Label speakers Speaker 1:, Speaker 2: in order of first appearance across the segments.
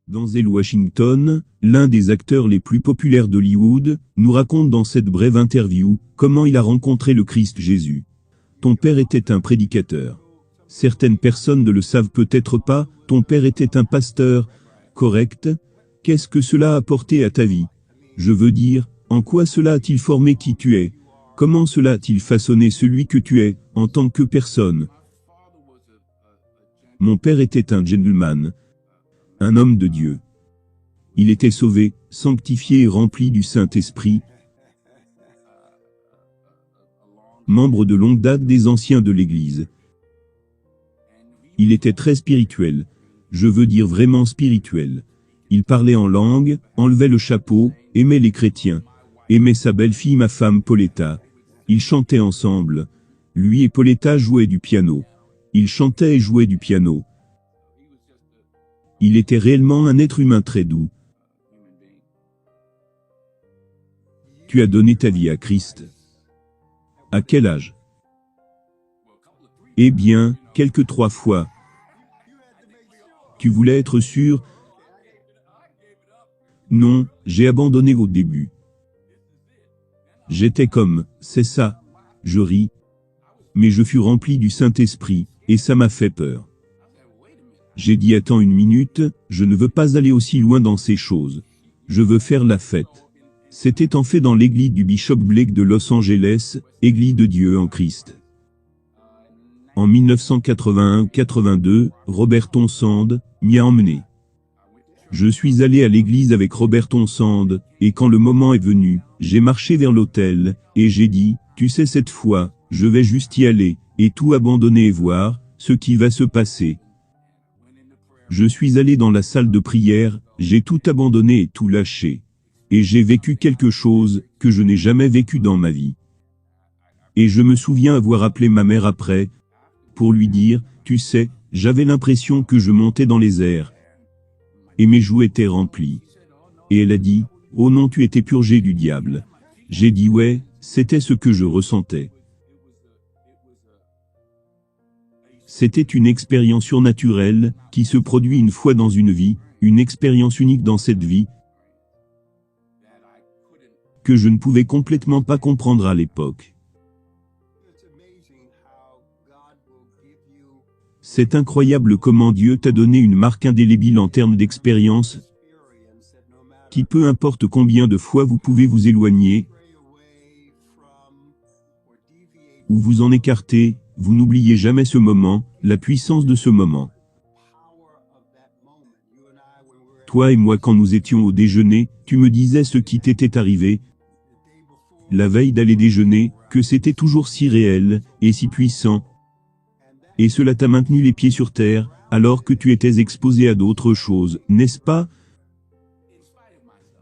Speaker 1: Denzel Washington, l'un des acteurs les plus populaires d'Hollywood, nous raconte dans cette brève interview comment il a rencontré le Christ Jésus. Ton père était un prédicateur. Certaines personnes ne le savent peut-être pas, ton père était un pasteur, correct? Qu'est-ce que cela a apporté à ta vie? Je veux dire, en quoi cela a-t-il formé qui tu es? Comment cela a-t-il façonné celui que tu es, en tant que personne? Mon père était un gentleman, un homme de Dieu. Il était sauvé, sanctifié et rempli du Saint-Esprit, membre de longue date des anciens de l'Église. Il était très spirituel, je veux dire vraiment spirituel. Il parlait en langue, enlevait le chapeau, aimait les chrétiens, aimait sa belle-fille ma femme Pauletta. Ils chantaient ensemble. Lui et Pauletta jouaient du piano. Ils chantaient et jouaient du piano. Il était réellement un être humain très doux. Tu as donné ta vie à Christ. À quel âge? Eh bien, quelques 3 fois. Tu voulais être sûr? Non, j'ai abandonné au début. J'étais comme, c'est ça. Je ris. Mais je fus rempli du Saint-Esprit, et ça m'a fait peur. J'ai dit attends une minute, je ne veux pas aller aussi loin dans ces choses. Je veux faire la fête. C'était en fait dans l'église du Bishop Blake de Los Angeles, Église de Dieu en Christ. En 1981-82, Robert Townsend m'y a emmené. Je suis allé à l'église avec Robert Townsend, et quand le moment est venu, j'ai marché vers l'autel, et j'ai dit, tu sais cette fois, je vais juste y aller, et tout abandonner et voir, ce qui va se passer. Je suis allé dans la salle de prière, j'ai tout abandonné et tout lâché. Et j'ai vécu quelque chose que je n'ai jamais vécu dans ma vie. Et je me souviens avoir appelé ma mère après, pour lui dire, tu sais, j'avais l'impression que je montais dans les airs. Et mes joues étaient remplies. Et elle a dit, oh non tu étais purgé du diable. J'ai dit ouais, c'était ce que je ressentais. C'était une expérience surnaturelle, qui se produit une fois dans une vie, une expérience unique dans cette vie, que je ne pouvais complètement pas comprendre à l'époque. C'est incroyable comment Dieu t'a donné une marque indélébile en termes d'expérience, qui peu importe combien de fois vous pouvez vous éloigner, ou vous en écarter, vous n'oubliez jamais ce moment, la puissance de ce moment. Toi et moi quand nous étions au déjeuner, tu me disais ce qui t'était arrivé, la veille d'aller déjeuner, que c'était toujours si réel, et si puissant. Et cela t'a maintenu les pieds sur terre, alors que tu étais exposé à d'autres choses, n'est-ce pas?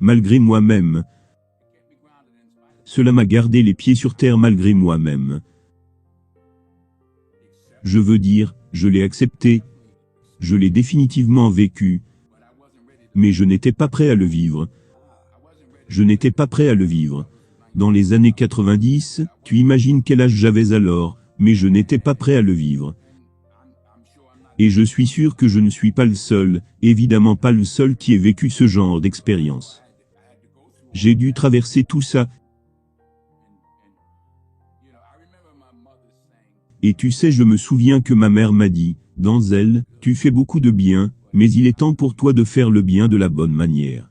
Speaker 1: Malgré moi-même. Cela m'a gardé les pieds sur terre malgré moi-même. Je veux dire, je l'ai accepté. Je l'ai définitivement vécu. Mais je n'étais pas prêt à le vivre. Je n'étais pas prêt à le vivre. Dans les années 90, tu imagines quel âge j'avais alors, mais je n'étais pas prêt à le vivre. Et je suis sûr que je ne suis pas le seul, évidemment pas le seul qui ait vécu ce genre d'expérience. J'ai dû traverser tout ça. Et tu sais, je me souviens que ma mère m'a dit, Denzel, tu fais beaucoup de bien, mais il est temps pour toi de faire le bien de la bonne manière.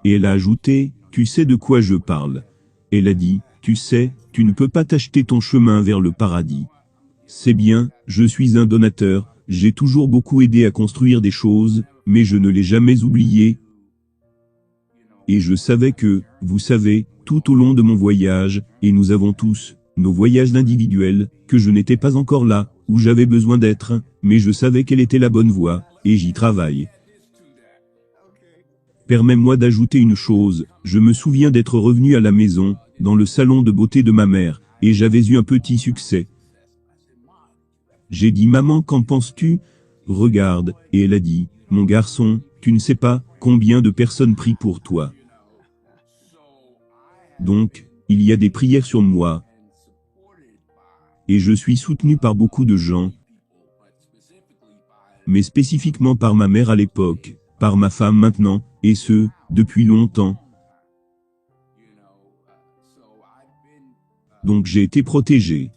Speaker 1: Et elle a ajouté, tu sais de quoi je parle. Elle a dit, tu sais, tu ne peux pas t'acheter ton chemin vers le paradis. C'est bien, je suis un donateur, j'ai toujours beaucoup aidé à construire des choses, mais je ne l'ai jamais oublié. Et je savais que, vous savez, tout au long de mon voyage, et nous nos voyages individuels, que je n'étais pas encore là, où j'avais besoin d'être, mais je savais quelle était la bonne voie, et j'y travaille. Permets-moi d'ajouter une chose, je me souviens d'être revenu à la maison, dans le salon de beauté de ma mère, et j'avais eu un petit succès. J'ai dit maman, qu'en penses-tu? Regarde, et elle a dit, mon garçon, tu ne sais pas combien de personnes prient pour toi. Donc, il y a des prières sur moi, et je suis soutenu par beaucoup de gens, mais spécifiquement par ma mère à l'époque, par ma femme maintenant, et ce, depuis longtemps. Donc j'ai été protégé.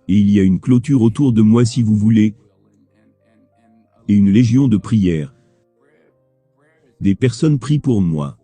Speaker 1: Et il y a une clôture autour de moi si vous voulez, et une légion de prières. Des personnes prient pour moi.